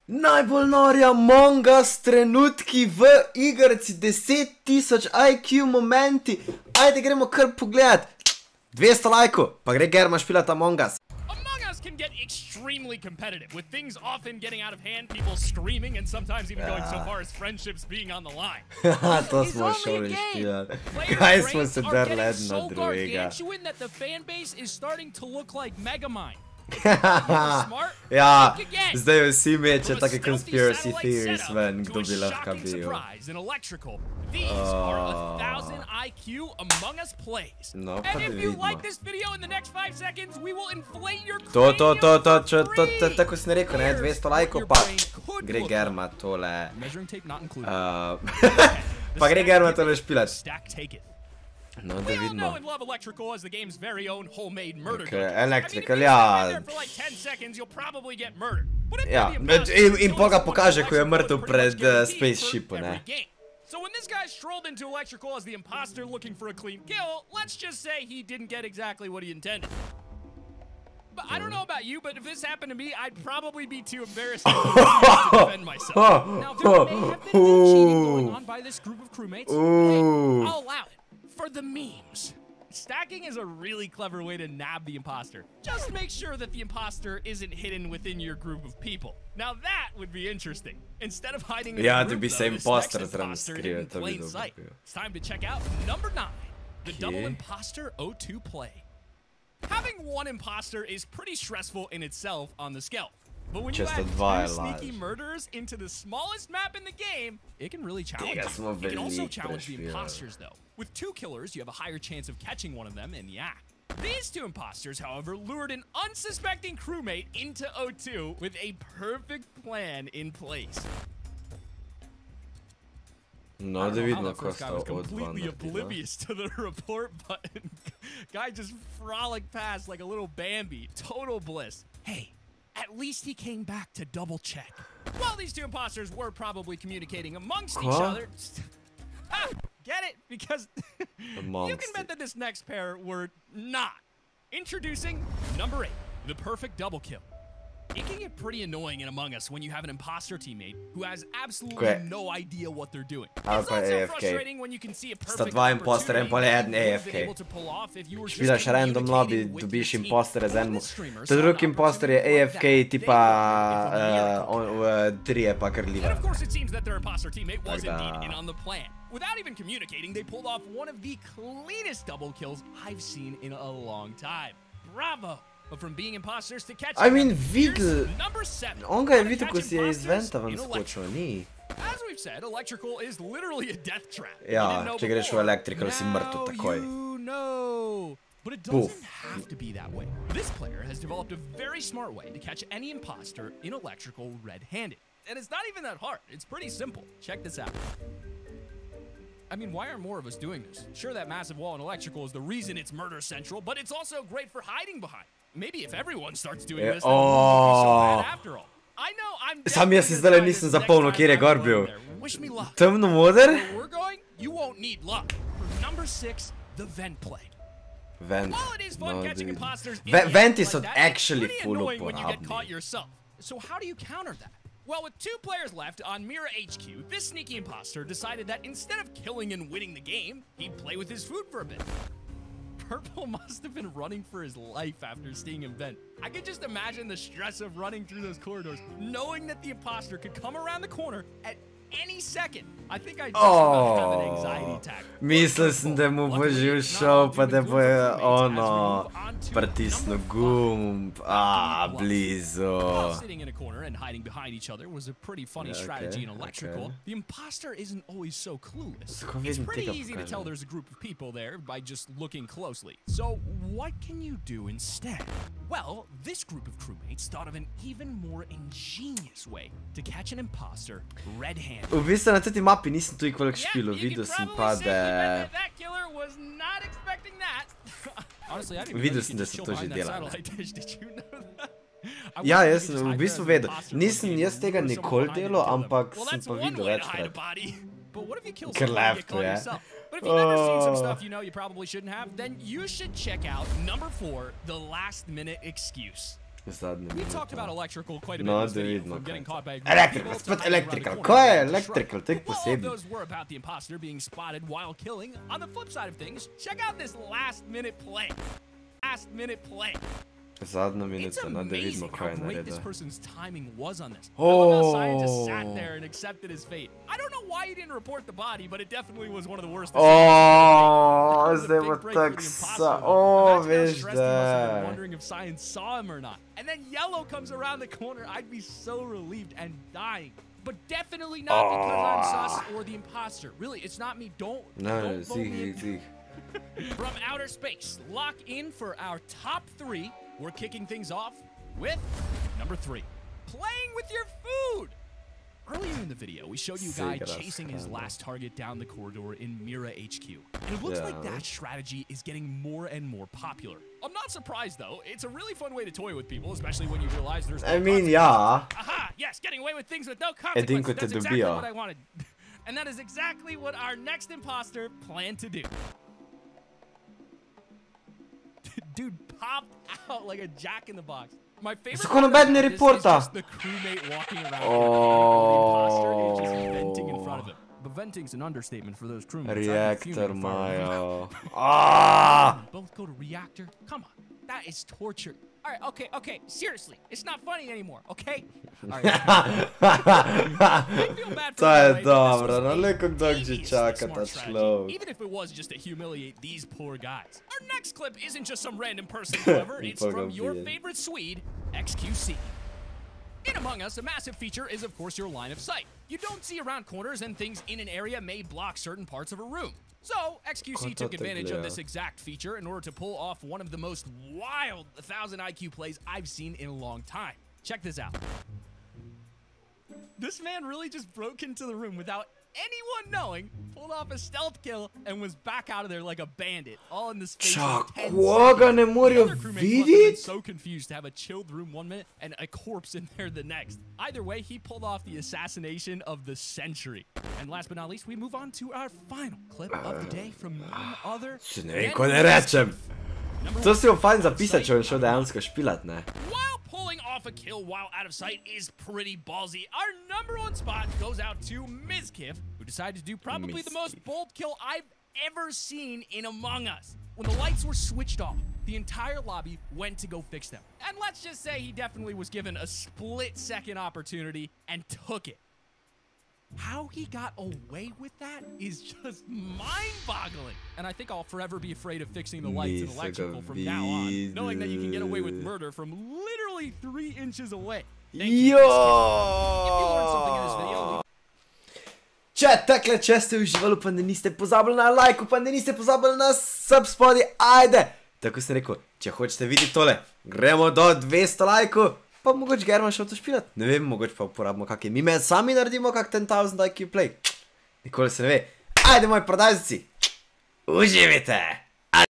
Najbolj nori Among Us trenutki v igrci, 10.000 IQ momenti. Ajde, gremo kar pogledat. 200 lajkov, pa gre Germa špilat Among Us. Among Us can get extremely competitive, with things often getting out of hand, people screaming, and sometimes even going so far as friendships being on the line. To smo šoli špilat. Kaj smo se drli eden od drugega. That the fan base is starting to look like Megamind. Ja, zdaj vsi meče take conspiracy theories ven, kdo bi lahko bil. No, pa da vidimo. To, tako sem rekel, ne, 200 lajkov, pa gre Germa tole. Pa gre Germa tole špilat. No, da vidimo. Electrical, ja. Ja, in pa ga pokaže, ko je mrtev pred spaceshipu, ne. So when this guy strolled into Electrical as the imposter looking for a clean kill, let's just say he didn't get exactly what he intended. But I don't know about you, but if this happened to me, I'd probably be too embarrassed to defend myself. Now, there may have been cheating going on by this group of crewmates. Hey, I'll allow it. For the memes. Stacking is a really clever way to nab the imposter. Just make sure that the imposter isn't hidden within your group of people. Now that would be interesting. Instead of hiding in the group, this next imposter in plain sight. It's time to check out number 9, the double imposter O2 play. Having one imposter is pretty stressful in itself on the scale. But when you add 2 sneaky murderers into the smallest map in the game, it can really challenge you. It can also challenge the imposters, though. With 2 killers, you have a higher chance of catching one of them in the act. These 2 imposters, however, lured an unsuspecting crewmate into O2 with a perfect plan in place. No, da vidimo, ko guy was completely oblivious to the report button. Guy just frolicked past like a little Bambi. Total bliss. Hey. At least he came back to double check. While these 2 imposters were probably communicating amongst each other. Get it? Because you can bet that this next pair were not. Introducing number 8, the perfect double kill. It can get pretty annoying in Among Us when you have an imposter teammate who has absolutely no idea what they're doing. It's also frustrating when you can see a perfect opportunity able to pull off if you were just špilaš random lobby, dobiš impostere z enim. To drugi imposter je AFK tipa 3 pa krljiva. And of course it seems that their imposter teammate was indeed in on the plan. Without even communicating, they pulled off one of the cleanest double kills I've seen in a long time. Bravo! But from being imposters to catching I mean, videl. On ga je videl, ko si je iz venta ven skočil, ni. As we've said, Electrical is literally a death trap. Ja, če greš v Electrical, si mrtev takoj. But it doesn't have to be that way. This player has developed a very smart way to catch any imposter in Electrical red-handed. And it's not even that hard. It's pretty simple. Check this out. I mean, why aren't more of us doing this? Sure, that massive wall in Electrical is the reason it's murder central, but it's also great for hiding behind. Maybe if everyone starts doing this, then it won't be so bad after all. I know I'm Sam jaz si zdaj nisem zapomnil, kjer je gor bil. Temno moder? We're going, you won't need luck. For number 6, the vent play. Vent. While it is fun catching imposters, venti so actually full uporabni. So how do you counter that? Well, with 2 players left on Mira HQ, this sneaky imposter decided that instead of killing and winning the game, he'd play with his food for a bit. Purple must have been running for his life after seeing him vent. I could just imagine the stress of running through those corridors, knowing that the imposter could come around the corner at any second. I think I just about have an anxiety attack. Mislil sem, da mu bo že všel, pa da bo ono pritisnil gumb. Blizu. Sitting in a corner and hiding behind each other was a pretty funny strategy in Electrical. The imposter isn't always so clueless. It's pretty easy to tell there's a group of people there by just looking closely. So what can you do instead? Well, this group of crewmates thought of an even more ingenious way to catch an imposter red-handed. V bistvu na tej mapi nisem tu veliko špilil, videl sem pa, da... Videl sem, da so to že delali. Ja, jaz sem v bistvu vedel. Nisem jaz tega nikoli delal, ampak sem pa videl večkrat. Ker lefto je. But if you've never seen some stuff you know you probably shouldn't have, then you should check out number 4, the last minute excuse. We talked about electrical quite a bit in No, this da video, vidimo from getting kaj. caught by a group of Electrical, people to spet hiding around the electrical. corner Kaj je and electrical? To je Well, all of posebno. those were about the imposter being spotted while killing. On the flip side of things, check out this last-minute play. Last-minute play. Zadnja It's minuta, no, da vidimo amazing kaj how je great this naredil. person's timing was on this. Oh. Science just sat there and accepted his fate. I don't know why he didn't report the body, but it definitely was one of the worst. Zdaj bo tak veš da. Wondering if Science saw him or not. And then Yellow comes around the corner. I'd be so relieved and dying. But definitely not because I'm sus or the imposter. Really, it's not me. Don't vote me in. From outer space, lock in for our top 3. We're kicking things off with number 3. Playing with your food. Earlier in the video, we showed you a guy chasing his last target down the corridor in Mira HQ. And it looks like that strategy is getting more and more popular. I'm not surprised, though. It's a really fun way to toy with people, especially when you realize there's no consequences. Aha, yes, getting away with things with no consequences. That's exactly what I wanted. And that is exactly what our next imposter planned to do. Dude popped out like a jack in the box. My favorite part about this is just the crewmate walking around and the imposter is just venting in front of him. But venting's an understatement for those crewmates. Reaktor imajo. Both go to reactor? Come on, that is torture. Alright, okay, seriously, it's not funny anymore, okay? To je dobro, no leko kdo že čaka ta človek. Even if it was just to humiliate these poor guys. Our next clip isn't just some random person, however, it's from your favorite Swede, XQC. In Among Us, a massive feature is, of course, your line of sight. You don't see around corners, and things in an area may block certain parts of a room. So, XQC took advantage of this exact feature in order to pull off one of the most wild 1000 IQ plays I've seen in a long time. Check this out. This man really just broke into the room without anyone knowing, pulled off a stealth kill, and was back out of there like a bandit, all in the space of 10 seconds. Koga ne morajo videti? So confused to have a chilled room 1 minute and a corpse in there the next. Either way, he pulled off the assassination of the century. And last but not least, we move on to our final clip of the day from none other than Ko ne rečem. To si jo fajn zapisati, če bom šel dejansko špilat, ne? Pulling off a kill while out of sight is pretty ballsy. Our #1 spot goes out to Ms. Kiff, who decided to do probably the most bold kill I've ever seen in Among Us. When the lights were switched off, the entire lobby went to go fix them. And let's just say he definitely was given a split-second opportunity and took it. How he got away with that is just mind-boggling. And I think I'll forever be afraid of fixing the lights and electrical from now on, knowing that you can get away with murder from literally 3 inches away. Thank you. If you learned something in this video, Če ste uživali, upam, da niste pozabili na like, upam, da niste pozabili na sub spodaj, ajde! Tako sem rekel, če hočete videti tole, gremo do 200 lajkov. Pa mogoče German šel to špilat. Ne vem, mogoče pa uporabimo kakšne mime, sami naredimo kak 10,000 IQ play. Nikoli se ne ve. Ajde, moji prodajci. Uživite!